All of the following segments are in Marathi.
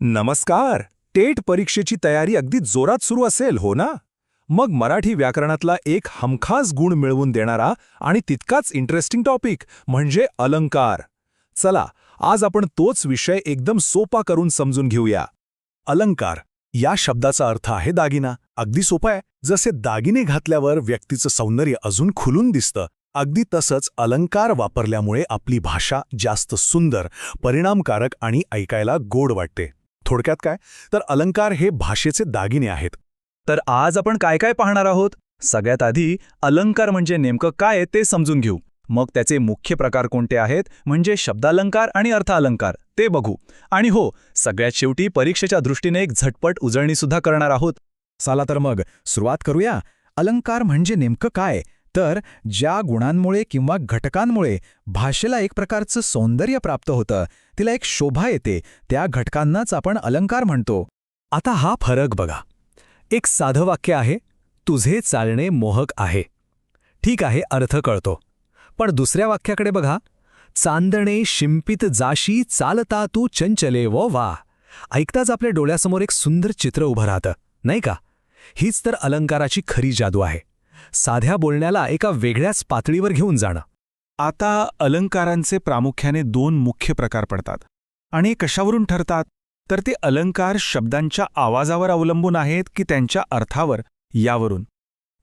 नमस्कार. टेट परीक्षेची तयारी अगदी जोरात सुरू असेल हो ना? मग मराठी व्याकरणातला एक हमखास गुण मिळवून देणारा आणि तितकाच इंटरेस्टिंग टॉपिक म्हणजे अलंकार. चला, आज आपण तोच विषय एकदम सोपा करून समजून घेऊया. अलंकार या शब्दाचा अर्थ आहे दागिना. अगदी सोपा आहे. जसे दागिने घातल्यावर व्यक्तीचं सौंदर्य अजून खुलून दिसतं, अगदी तसंच अलंकार वापरल्यामुळे आपली भाषा जास्त सुंदर, परिणामकारक आणि ऐकायला गोड वाटते. थोडक्यात काय, तर अलंकार हे भाषेचे दागिने आहेत. तर आज आपण काय काय पाहणार आहोत? सगळ्यात आधी अलंकार म्हणजे नेमकं काय ते समजून घेऊ. मग त्याचे मुख्य प्रकार कोणते आहेत म्हणजे शब्दालंकार आणि अर्थालंकार ते बघू. आणि हो, सगळ्यात शेवटी परीक्षेच्या दृष्टीने एक झटपट उजळणीसुद्धा करणार आहोत. चला तर मग सुरुवात करूया. अलंकार म्हणजे नेमकं काय? तर ज्या गुणांमुळे किंवा घटकांमुळे भाषेला एक प्रकारचं सौंदर्य प्राप्त होतं, तिला एक शोभा येते, त्या घटकांनाच आपण अलंकार म्हणतो. आता हा फरक बघा. एक साधं वाक्य आहे, तुझे चालणे मोहक आहे. ठीक आहे, अर्थ कळतो. पण दुसऱ्या वाक्याकडे बघा, चांदणे शिंपित जाशी चालता तू चंचले व वा. ऐकताच आपल्या डोळ्यासमोर एक सुंदर चित्र उभं राहतं, नाही का? हीच तर अलंकाराची खरी जादू आहे. साध्या बोलण्याला एका वेगळ्याच पातळीवर घेऊन जाणं. आता अलंकारांचे प्रामुख्याने दोन मुख्य प्रकार पडतात. आणि कशावरून ठरतात? तर ते अलंकार शब्दांच्या आवाजावर अवलंबून आहेत की त्यांच्या अर्थावर, यावरून.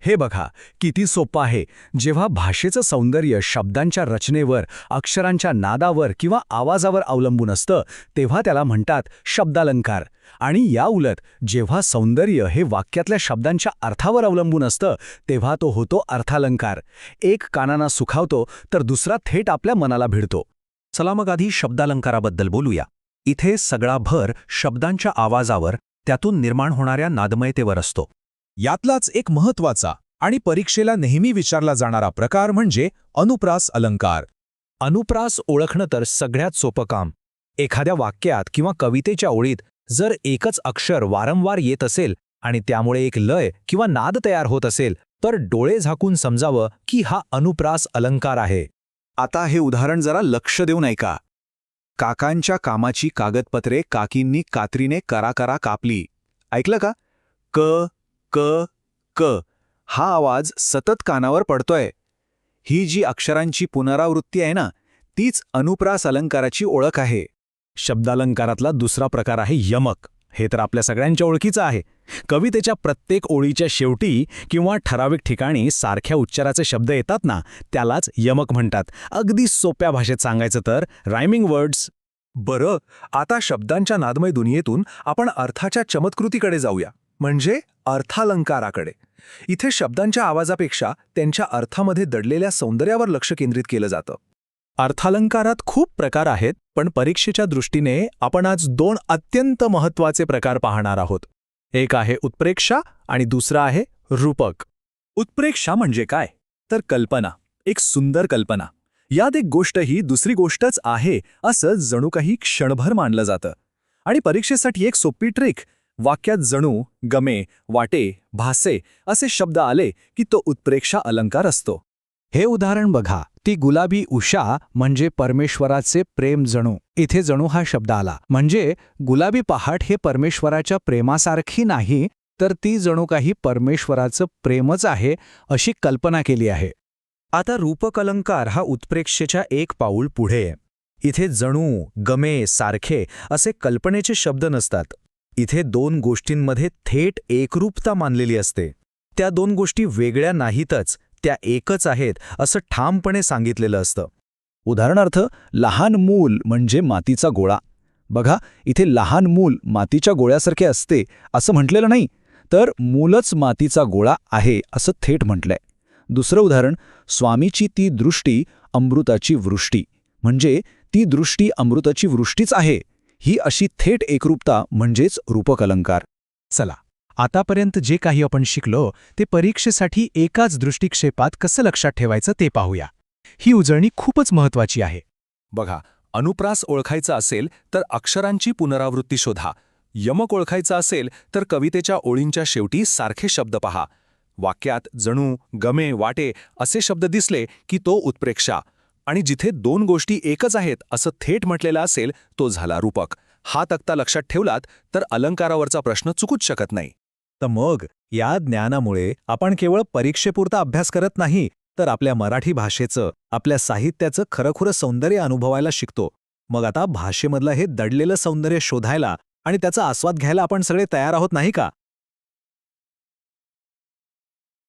हे बघा, किती सोपं आहे. जेव्हा भाषेचं सौंदर्य शब्दांच्या रचनेवर, अक्षरांच्या नादावर किंवा आवाजावर अवलंबून असतं, तेव्हा त्याला म्हणतात शब्दालंकार. आणि या उलट जेव्हा सौंदर्य हे वाक्यातल्या शब्दांच्या अर्थावर अवलंबून असतं, तेव्हा तो होतो अर्थालंकार. एक कानांना सुखावतो तर दुसरा थेट आपल्या मनाला भिडतो. चला मग आधी शब्दालंकाराबद्दल बोलूया. इथे सगळा भर शब्दांच्या आवाजावर, त्यातून निर्माण होणाऱ्या नादमयतेवर असतो. यातलाच एक महत्त्वाचा आणि परीक्षेला नेहमी विचारला जाणारा प्रकार म्हणजे अनुप्रास अलंकार. अनुप्रास ओळखणं तर सगळ्यात सोपं काम. एखाद्या वाक्यात किंवा कवितेच्या ओळीत जर एकच अक्षर वारंवार येत असेल आणि त्यामुळे एक लय किंवा नाद तयार होत असेल, तर डोळे झाकून समजावं की हा अनुप्रास अलंकार आहे. आता हे उदाहरण जरा लक्ष देऊन ऐका. काकांच्या कामाची कागदपत्रे काकींनी कात्रीने करा कापली. ऐकलं का? क क क हा आवाज सतत कानावर पडतोय. ही जी अक्षरांची पुनरावृत्ती आहे ना, तीच अनुप्रास अलंकाराची ओळख आहे. शब्दालंकारातला दुसरा प्रकार आहे यमक. हे तर आपल्या सगळ्यांच्या ओळखीचं आहे. कवितेच्या प्रत्येक ओळीच्या शेवटी किंवा ठराविक ठिकाणी सारख्या उच्चाराचे शब्द येतात ना, त्यालाच यमक म्हणतात. अगदी सोप्या भाषेत सांगायचं तर रायमिंग वर्ड्स. बरं, आता शब्दांच्या नादमय दुनियेतून आपण अर्थाच्या चमत्कृतीकडे जाऊया, म्हणजे अर्थालंकाराकडे. इथे शब्दांच्या आवाजापेक्षा त्यांच्या अर्थामध्ये दडलेल्या सौंदर्यावर लक्ष केंद्रित केलं जातं. अर्थालंकारात खूप प्रकार आहेत, पण परीक्षेच्या दृष्टीने आपण आज दोन अत्यंत महत्त्वाचे प्रकार पाहणार आहोत. एक आहे उत्प्रेक्षा आणि दुसरा आहे रूपक. उत्प्रेक्षा म्हणजे काय? तर कल्पना, एक सुंदर कल्पना. यात एक गोष्ट ही दुसरी गोष्टच आहे असं जणू काही क्षणभर मानलं जातं. आणि परीक्षेसाठी एक सोपी ट्रिक, वाक्यात जणू, गमे, वाटे, भासे असे शब्द आले की तो उत्प्रेक्षा अलंकार असतो. हे उदाहरण बघा. ती गुलाबी उषा म्हणजे परमेश्वराचे प्रेम जणू. इथे जणू हा शब्द आला म्हणजे गुलाबी पहाट हे परमेश्वराच्या प्रेमासारखी नाही, तर ती जणू काही परमेश्वराचं प्रेमच आहे अशी कल्पना केली आहे. आता रूपक अलंकार हा उत्प्रेक्षेच्या एक पाऊल पुढे आहे. इथे जणू, गमे, सारखे असे कल्पनेचे शब्द नसतात. इथे दोन गोष्टींमध्ये थेट एकरूपता मानलेली असते. त्या दोन गोष्टी वेगळ्या नाहीतच, त्या एकच आहेत असं ठामपणे सांगितलेलं असतं. उदाहरणार्थ, लहान मूल म्हणजे मातीचा गोळा. बघा, इथे लहान मूल मातीच्या गोळ्यासारखे असते असं म्हटलेलं नाही, तर मूलच मातीचा गोळा आहे असं थेट म्हटलंय. दुसरं उदाहरण, स्वामीची ती दृष्टी अमृताची वृष्टी, म्हणजे ती दृष्टी अमृताची वृष्टीच आहे. ही अशी थेट एकरूपता म्हणजेच रूपक अलंकार. चला, आतापर्यंत जे काही आपण शिकलो ते परीक्षेसाठी एकाच दृष्टिक्षेपात कसं लक्षात ठेवायचं ते पाहूया. ही उजळणी खूपच महत्त्वाची आहे. बघा, अनुप्रास ओळखायचा असेल तर अक्षरांची पुनरावृत्ती शोधा. यमक ओळखायचा असेल तर कवितेच्या ओळींच्या शेवटी सारखे शब्द पहा. वाक्यात जणू, गमे, वाटे असे शब्द दिसले की तो उत्प्रेक्षा. आणि जिथे दोन गोष्टी एकच आहेत असं थेट म्हटलेलं असेल तो झाला रूपक. हा तक्ता लक्षात ठेवलात तर अलंकारावरचा प्रश्न चुकूच शकत नाही. तर मग या ज्ञानामुळे आपण केवळ परीक्षेपुरता अभ्यास करत नाही, तर आपल्या मराठी भाषेचं, आपल्या साहित्याचं खरंखुरं सौंदर्य अनुभवायला शिकतो. मग आता भाषेमधलं हे दडलेलं सौंदर्य शोधायला आणि त्याचा आस्वाद घ्यायला आपण सगळे तयार आहोत नाही का?